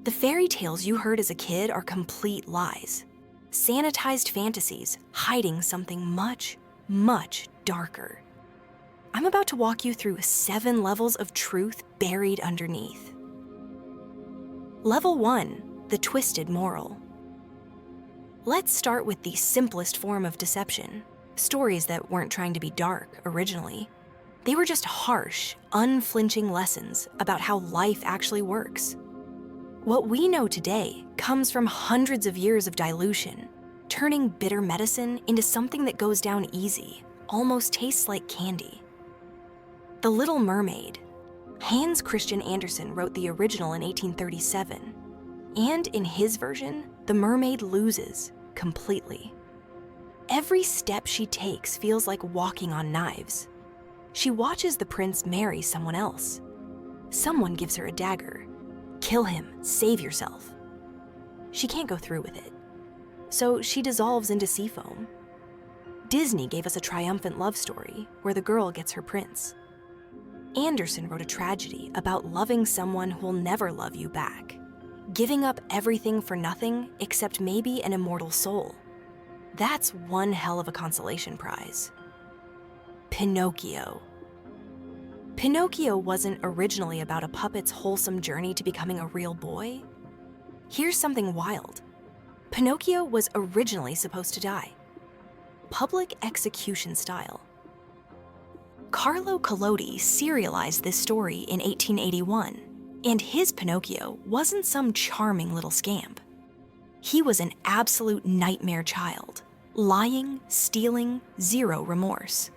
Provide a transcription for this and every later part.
The fairy tales you heard as a kid are complete lies. Sanitized fantasies hiding something much, much darker. I'm about to walk you through 7 levels of truth buried underneath. Level 1, the twisted moral. Let's start with the simplest form of deception. Stories that weren't trying to be dark originally. They were just harsh, unflinching lessons about how life actually works. What we know today comes from hundreds of years of dilution, turning bitter medicine into something that goes down easy, almost tastes like candy. The Little Mermaid. Hans Christian Andersen wrote the original in 1837, and in his version, the mermaid loses completely. Every step she takes feels like walking on knives. She watches the prince marry someone else. Someone gives her a dagger. Kill him, save yourself. She can't go through with it. So she dissolves into sea foam. Disney gave us a triumphant love story where the girl gets her prince. Andersen wrote a tragedy about loving someone who'll never love you back, giving up everything for nothing except maybe an immortal soul. That's one hell of a consolation prize. Pinocchio. Pinocchio wasn't originally about a puppet's wholesome journey to becoming a real boy. Here's something wild. Pinocchio was originally supposed to die. Public execution style. Carlo Collodi serialized this story in 1881, and his Pinocchio wasn't some charming little scamp. He was an absolute nightmare child, lying, stealing, zero remorse.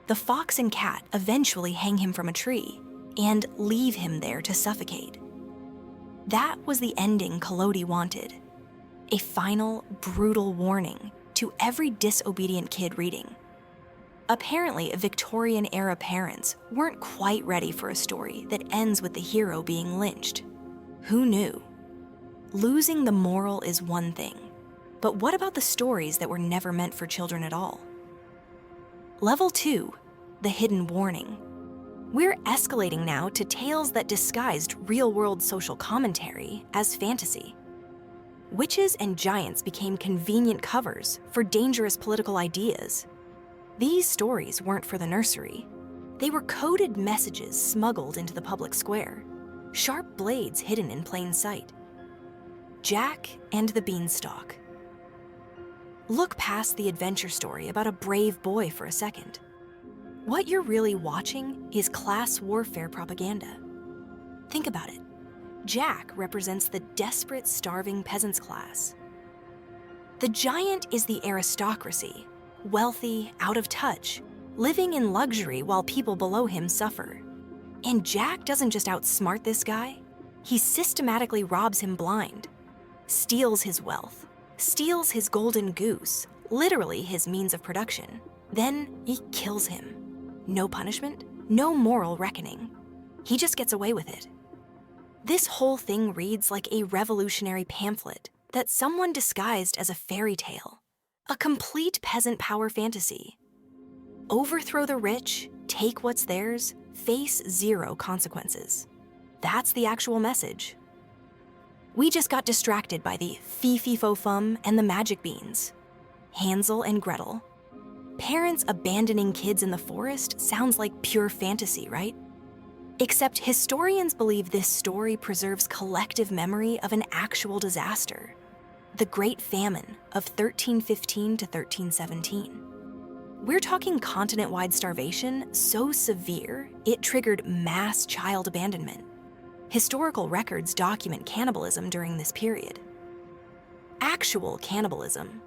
The fox and cat eventually hang him from a tree and leave him there to suffocate. That was the ending Collodi wanted. A final, brutal warning to every disobedient kid reading. Apparently, Victorian-era parents weren't quite ready for a story that ends with the hero being lynched. Who knew? Losing the moral is one thing, but what about the stories that were never meant for children at all? Level 2, the hidden warning. We're escalating now to tales that disguised real-world social commentary as fantasy. Witches and giants became convenient covers for dangerous political ideas. These stories weren't for the nursery. They were coded messages smuggled into the public square, sharp blades hidden in plain sight. Jack and the Beanstalk. Look past the adventure story about a brave boy for a second. What you're really watching is class warfare propaganda. Think about it. Jack represents the desperate, starving peasants class. The giant is the aristocracy, wealthy, out of touch, living in luxury while people below him suffer. And Jack doesn't just outsmart this guy, he systematically robs him blind, steals his wealth, steals his golden goose, literally his means of production. Then he kills him. No punishment, no moral reckoning. He just gets away with it. This whole thing reads like a revolutionary pamphlet that someone disguised as a fairy tale. A complete peasant power fantasy. Overthrow the rich, take what's theirs, face zero consequences. That's the actual message. We just got distracted by the fee-fee-fo-fum and the magic beans. Hansel and Gretel. Parents abandoning kids in the forest sounds like pure fantasy, right? Except historians believe this story preserves collective memory of an actual disaster. The Great Famine of 1315 to 1317. We're talking continent-wide starvation so severe it triggered mass child abandonment. Historical records document cannibalism during this period. Actual cannibalism.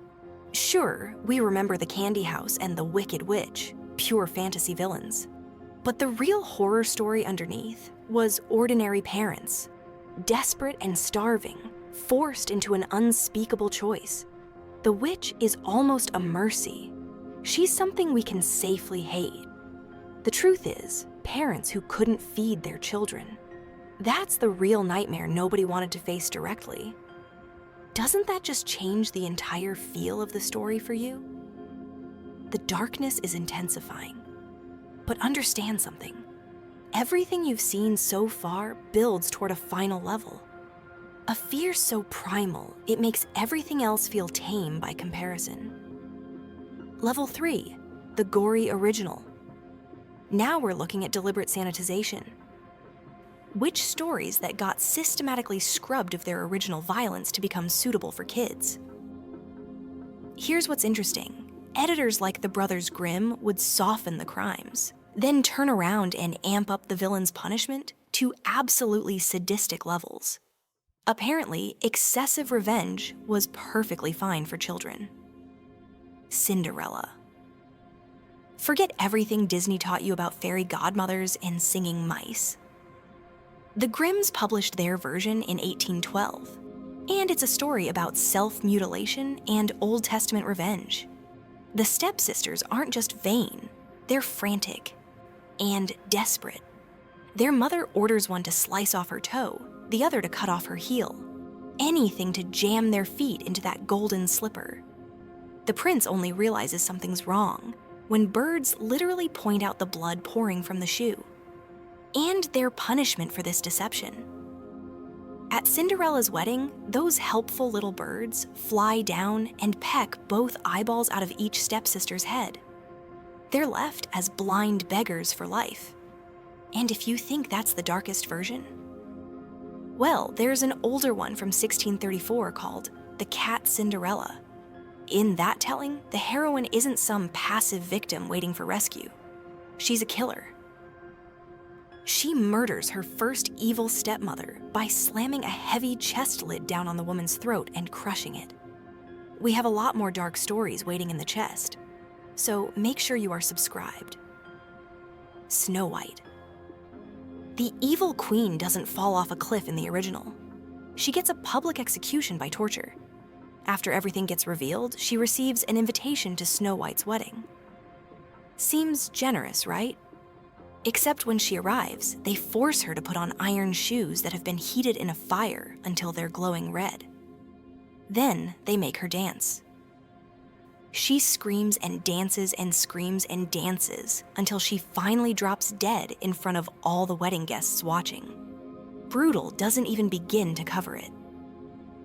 Sure, we remember the candy house and the Wicked Witch, pure fantasy villains. But the real horror story underneath was ordinary parents, desperate and starving, forced into an unspeakable choice. The witch is almost a mercy. She's something we can safely hate. The truth is, parents who couldn't feed their children. That's the real nightmare nobody wanted to face directly. Doesn't that just change the entire feel of the story for you? The darkness is intensifying. But understand something. Everything you've seen so far builds toward a final level. A fear so primal, it makes everything else feel tame by comparison. Level 3, the gory original. Now we're looking at deliberate sanitization. Which stories that got systematically scrubbed of their original violence to become suitable for kids? Here's what's interesting. Editors like the Brothers Grimm would soften the crimes, then turn around and amp up the villain's punishment to absolutely sadistic levels. Apparently, excessive revenge was perfectly fine for children. Cinderella. Forget everything Disney taught you about fairy godmothers and singing mice. The Grimms published their version in 1812, and it's a story about self-mutilation and Old Testament revenge. The stepsisters aren't just vain, they're frantic and desperate. Their mother orders one to slice off her toe, the other to cut off her heel. Anything to jam their feet into that golden slipper. The prince only realizes something's wrong when birds literally point out the blood pouring from the shoe. And their punishment for this deception. At Cinderella's wedding, those helpful little birds fly down and peck both eyeballs out of each stepsister's head. They're left as blind beggars for life. And if you think that's the darkest version, well, there's an older one from 1634 called The Cat Cinderella. In that telling, the heroine isn't some passive victim waiting for rescue. She's a killer. She murders her first evil stepmother by slamming a heavy chest lid down on the woman's throat and crushing it. We have a lot more dark stories waiting in the chest, so make sure you are subscribed. Snow White. The evil queen doesn't fall off a cliff in the original. She gets a public execution by torture. After everything gets revealed, she receives an invitation to Snow White's wedding. Seems generous, right? Except when she arrives, they force her to put on iron shoes that have been heated in a fire until they're glowing red. Then they make her dance. She screams and dances and screams and dances until she finally drops dead in front of all the wedding guests watching. Brutal doesn't even begin to cover it.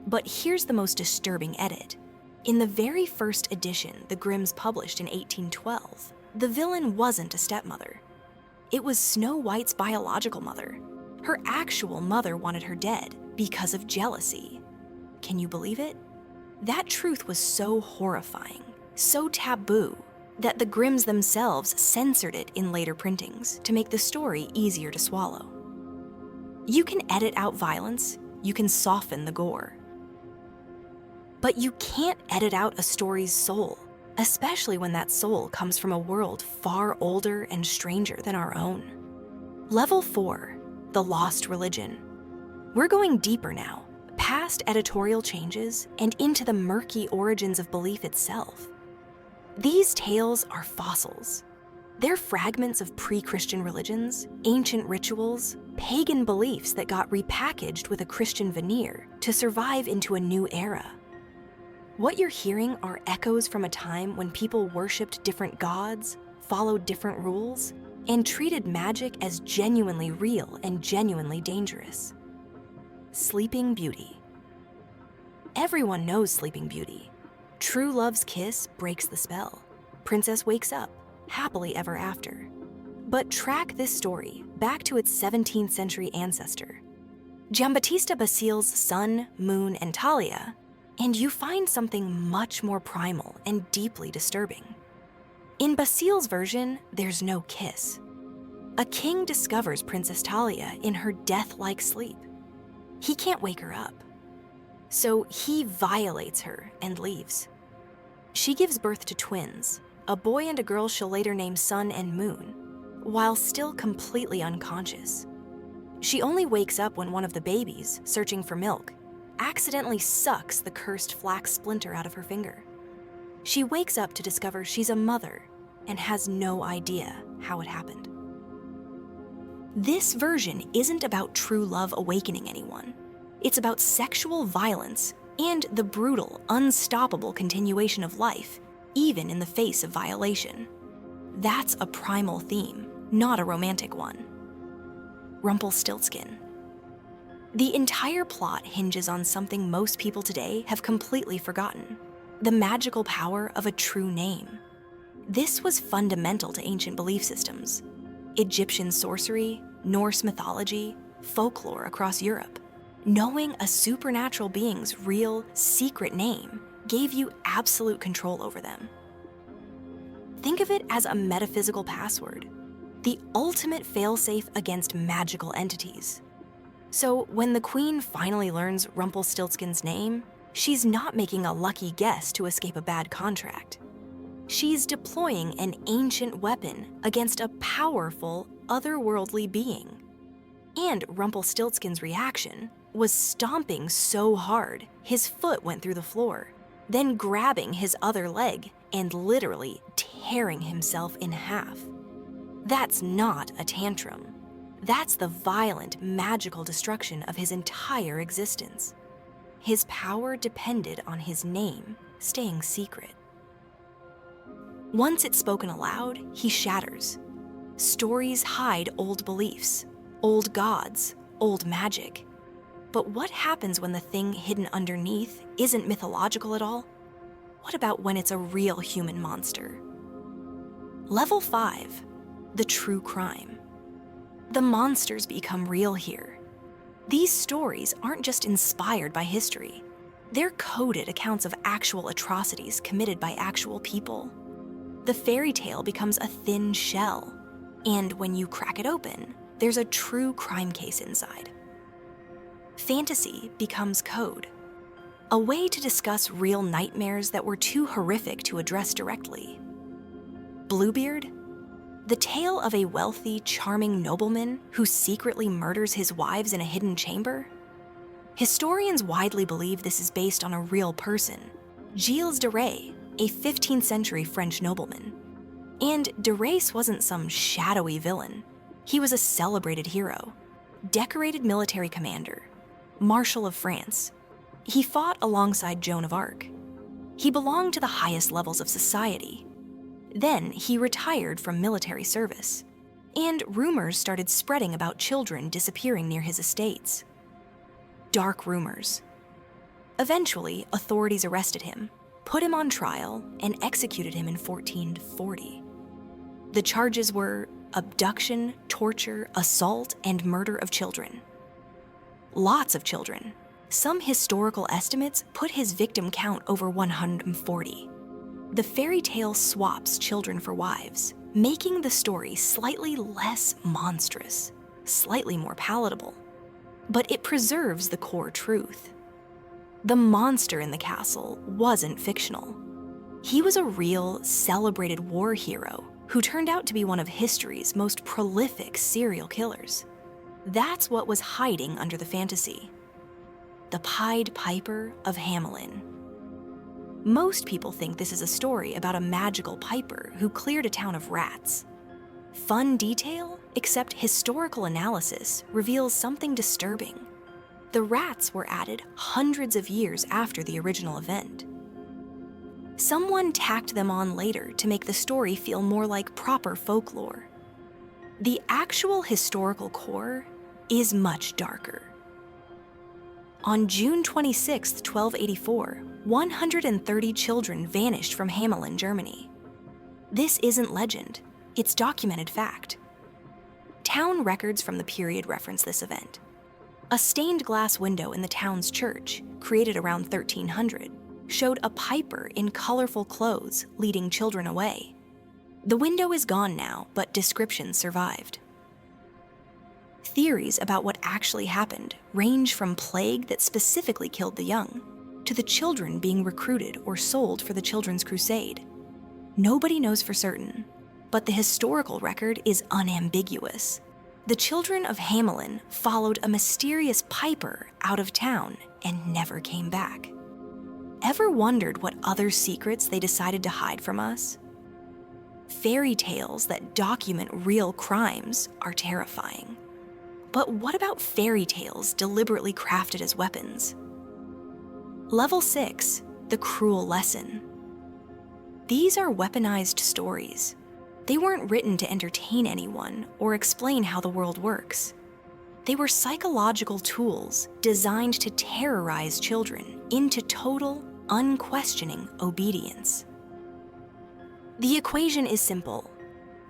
But here's the most disturbing edit. In the very first edition the Grimms published in 1812, the villain wasn't a stepmother. It was Snow White's biological mother. Her actual mother wanted her dead because of jealousy. Can you believe it? That truth was so horrifying, so taboo, that the Grimms themselves censored it in later printings to make the story easier to swallow. You can edit out violence, you can soften the gore. But you can't edit out a story's soul, especially when that soul comes from a world far older and stranger than our own. Level 4, the lost religion. We're going deeper now, past editorial changes and into the murky origins of belief itself. These tales are fossils. They're fragments of pre-Christian religions, ancient rituals, pagan beliefs that got repackaged with a Christian veneer to survive into a new era. What you're hearing are echoes from a time when people worshipped different gods, followed different rules, and treated magic as genuinely real and genuinely dangerous. Sleeping Beauty. Everyone knows Sleeping Beauty. True love's kiss breaks the spell. Princess wakes up, happily ever after. But track this story back to its 17th century ancestor, Giambattista Basile's sun, moon, and Talia, and you find something much more primal and deeply disturbing. In Basile's version, there's no kiss. A king discovers Princess Talia in her death-like sleep. He can't wake her up. So he violates her and leaves. She gives birth to twins, a boy and a girl she'll later name Sun and Moon, while still completely unconscious. She only wakes up when one of the babies, searching for milk, accidentally sucks the cursed flax splinter out of her finger. She wakes up to discover she's a mother and has no idea how it happened. This version isn't about true love awakening anyone. It's about sexual violence and the brutal, unstoppable continuation of life, even in the face of violation. That's a primal theme, not a romantic one. Rumpelstiltskin. The entire plot hinges on something most people today have completely forgotten: the magical power of a true name. This was fundamental to ancient belief systems: Egyptian sorcery, Norse mythology, folklore across Europe. Knowing a supernatural being's real, secret name gave you absolute control over them. Think of it as a metaphysical password, the ultimate failsafe against magical entities. So when the queen finally learns Rumpelstiltskin's name, she's not making a lucky guess to escape a bad contract. She's deploying an ancient weapon against a powerful, otherworldly being. And Rumpelstiltskin's reaction was stomping so hard his foot went through the floor, then grabbing his other leg and literally tearing himself in half. That's not a tantrum. That's the violent, magical destruction of his entire existence. His power depended on his name staying secret. Once it's spoken aloud, he shatters. Stories hide old beliefs, old gods, old magic. But what happens when the thing hidden underneath isn't mythological at all? What about when it's a real human monster? Level 5, the true crime. The monsters become real here. These stories aren't just inspired by history. They're coded accounts of actual atrocities committed by actual people. The fairy tale becomes a thin shell, and when you crack it open, there's a true crime case inside. Fantasy becomes code, a way to discuss real nightmares that were too horrific to address directly. Bluebeard? The tale of a wealthy, charming nobleman who secretly murders his wives in a hidden chamber? Historians widely believe this is based on a real person, Gilles de Rais, a 15th century French nobleman. And de Rais wasn't some shadowy villain. He was a celebrated hero, decorated military commander, Marshal of France. He fought alongside Joan of Arc. He belonged to the highest levels of society. Then he retired from military service, and rumors started spreading about children disappearing near his estates. Dark rumors. Eventually, authorities arrested him, put him on trial, and executed him in 1440. The charges were abduction, torture, assault, and murder of children. Lots of children. Some historical estimates put his victim count over 140. The fairy tale swaps children for wives, making the story slightly less monstrous, slightly more palatable. But it preserves the core truth. The monster in the castle wasn't fictional. He was a real, celebrated war hero who turned out to be one of history's most prolific serial killers. That's what was hiding under the fantasy. The Pied Piper of Hamelin. Most people think this is a story about a magical piper who cleared a town of rats. Fun detail, except historical analysis reveals something disturbing. The rats were added hundreds of years after the original event. Someone tacked them on later to make the story feel more like proper folklore. The actual historical core is much darker. On June 26, 1284, 130 children vanished from Hamelin, Germany. This isn't legend, it's documented fact. Town records from the period reference this event. A stained glass window in the town's church, created around 1300, showed a piper in colorful clothes leading children away. The window is gone now, but descriptions survived. Theories about what actually happened range from plague that specifically killed the young, to the children being recruited or sold for the Children's Crusade. Nobody knows for certain, but the historical record is unambiguous. The children of Hamelin followed a mysterious piper out of town and never came back. Ever wondered what other secrets they decided to hide from us? Fairy tales that document real crimes are terrifying. But what about fairy tales deliberately crafted as weapons? Level 6, the cruel lesson. These are weaponized stories. They weren't written to entertain anyone or explain how the world works. They were psychological tools designed to terrorize children into total, unquestioning obedience. The equation is simple.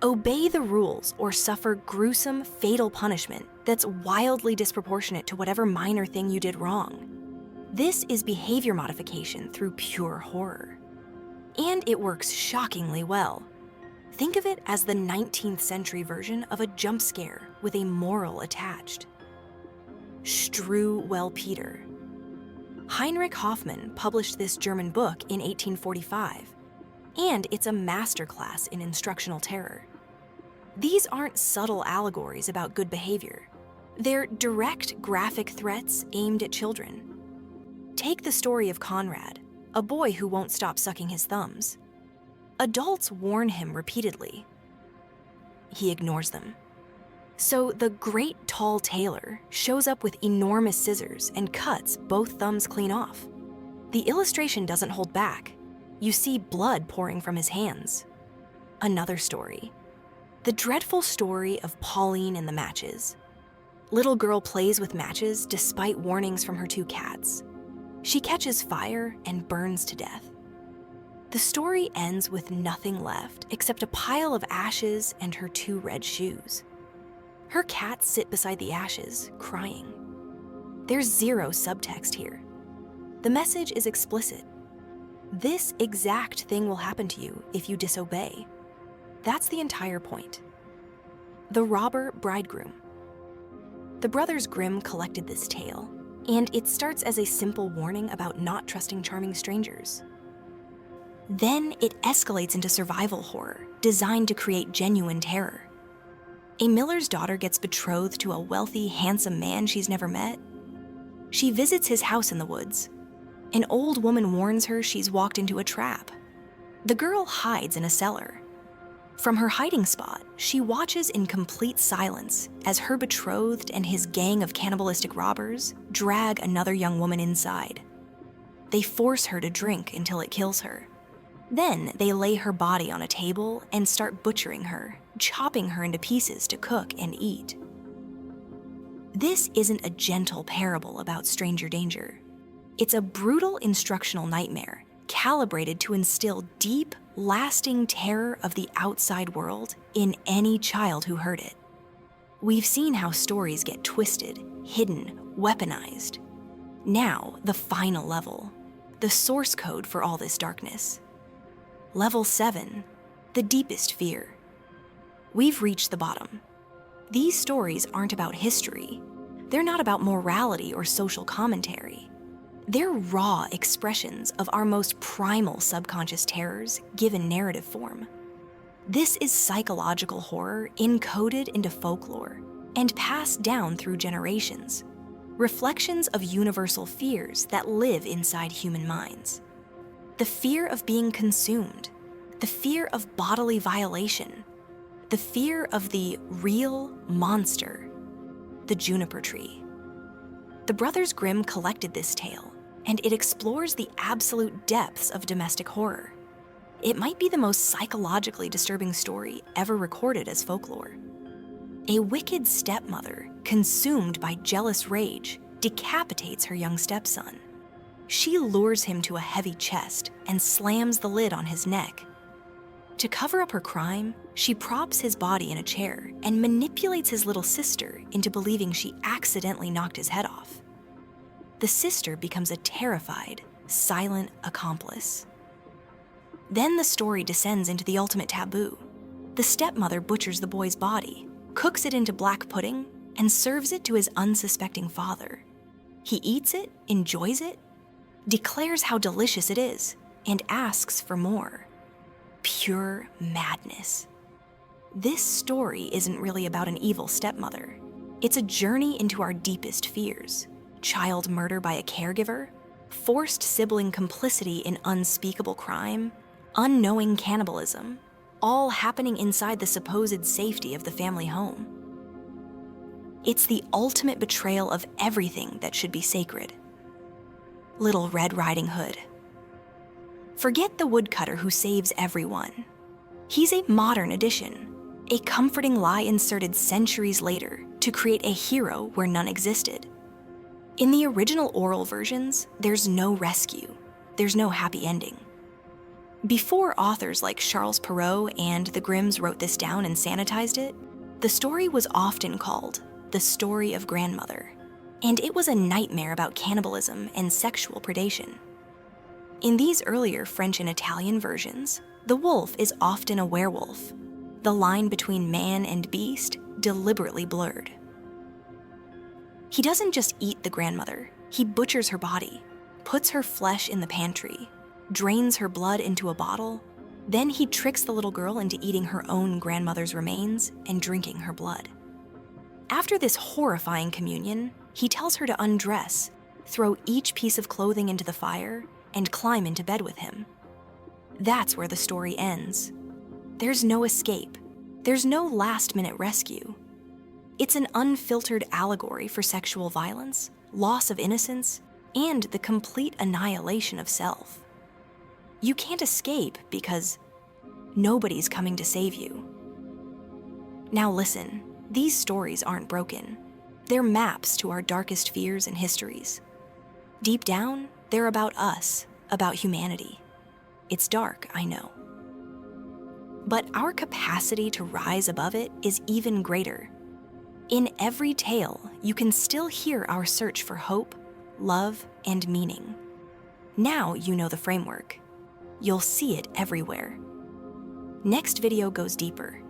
Obey the rules or suffer gruesome, fatal punishment that's wildly disproportionate to whatever minor thing you did wrong. This is behavior modification through pure horror. And it works shockingly well. Think of it as the 19th century version of a jump scare with a moral attached. Struwwelpeter. Heinrich Hoffmann published this German book in 1845, and it's a masterclass in instructional terror. These aren't subtle allegories about good behavior. They're direct graphic threats aimed at children. Take the story of Conrad, a boy who won't stop sucking his thumbs. Adults warn him repeatedly. He ignores them. So the great tall tailor shows up with enormous scissors and cuts both thumbs clean off. The illustration doesn't hold back. You see blood pouring from his hands. Another story. The dreadful story of Pauline and the matches. Little girl plays with matches despite warnings from her 2 cats. She catches fire and burns to death. The story ends with nothing left except a pile of ashes and her 2 red shoes. Her cats sit beside the ashes, crying. There's zero subtext here. The message is explicit. This exact thing will happen to you if you disobey. That's the entire point. The Robber Bridegroom. The Brothers Grimm collected this tale, and it starts as a simple warning about not trusting charming strangers. Then it escalates into survival horror, designed to create genuine terror. A miller's daughter gets betrothed to a wealthy, handsome man she's never met. She visits his house in the woods. An old woman warns her she's walked into a trap. The girl hides in a cellar. From her hiding spot, she watches in complete silence as her betrothed and his gang of cannibalistic robbers drag another young woman inside. They force her to drink until it kills her. Then they lay her body on a table and start butchering her, chopping her into pieces to cook and eat. This isn't a gentle parable about stranger danger. It's a brutal instructional nightmare, calibrated to instill deep, lasting terror of the outside world in any child who heard it. We've seen how stories get twisted, hidden, weaponized. Now, the final level, the source code for all this darkness. Level 7, the deepest fear. We've reached the bottom. These stories aren't about history. They're not about morality or social commentary. They're raw expressions of our most primal subconscious terrors given narrative form. This is psychological horror encoded into folklore and passed down through generations, reflections of universal fears that live inside human minds. The fear of being consumed, the fear of bodily violation, the fear of the real monster, the juniper tree. The Brothers Grimm collected this tale, and it explores the absolute depths of domestic horror. It might be the most psychologically disturbing story ever recorded as folklore. A wicked stepmother, consumed by jealous rage, decapitates her young stepson. She lures him to a heavy chest and slams the lid on his neck. To cover up her crime, she props his body in a chair and manipulates his little sister into believing she accidentally knocked his head off. The sister becomes a terrified, silent accomplice. Then the story descends into the ultimate taboo. The stepmother butchers the boy's body, cooks it into black pudding, and serves it to his unsuspecting father. He eats it, enjoys it, declares how delicious it is, and asks for more. Pure madness. This story isn't really about an evil stepmother. It's a journey into our deepest fears. Child murder by a caregiver, forced sibling complicity in unspeakable crime, unknowing cannibalism, all happening inside the supposed safety of the family home. It's the ultimate betrayal of everything that should be sacred. Little Red Riding Hood. Forget the woodcutter who saves everyone. He's a modern addition, a comforting lie inserted centuries later to create a hero where none existed. In the original oral versions, there's no rescue. There's no happy ending. Before authors like Charles Perrault and the Grimms wrote this down and sanitized it, the story was often called the story of grandmother, and it was a nightmare about cannibalism and sexual predation. In these earlier French and Italian versions, the wolf is often a werewolf, the line between man and beast deliberately blurred. He doesn't just eat the grandmother, he butchers her body, puts her flesh in the pantry, drains her blood into a bottle, then he tricks the little girl into eating her own grandmother's remains and drinking her blood. After this horrifying communion, he tells her to undress, throw each piece of clothing into the fire, and climb into bed with him. That's where the story ends. There's no escape. There's no last-minute rescue. It's an unfiltered allegory for sexual violence, loss of innocence, and the complete annihilation of self. You can't escape because nobody's coming to save you. Now listen, these stories aren't broken. They're maps to our darkest fears and histories. Deep down, they're about us, about humanity. It's dark, I know. But our capacity to rise above it is even greater. In every tale, you can still hear our search for hope, love, and meaning. Now you know the framework. You'll see it everywhere. Next video goes deeper.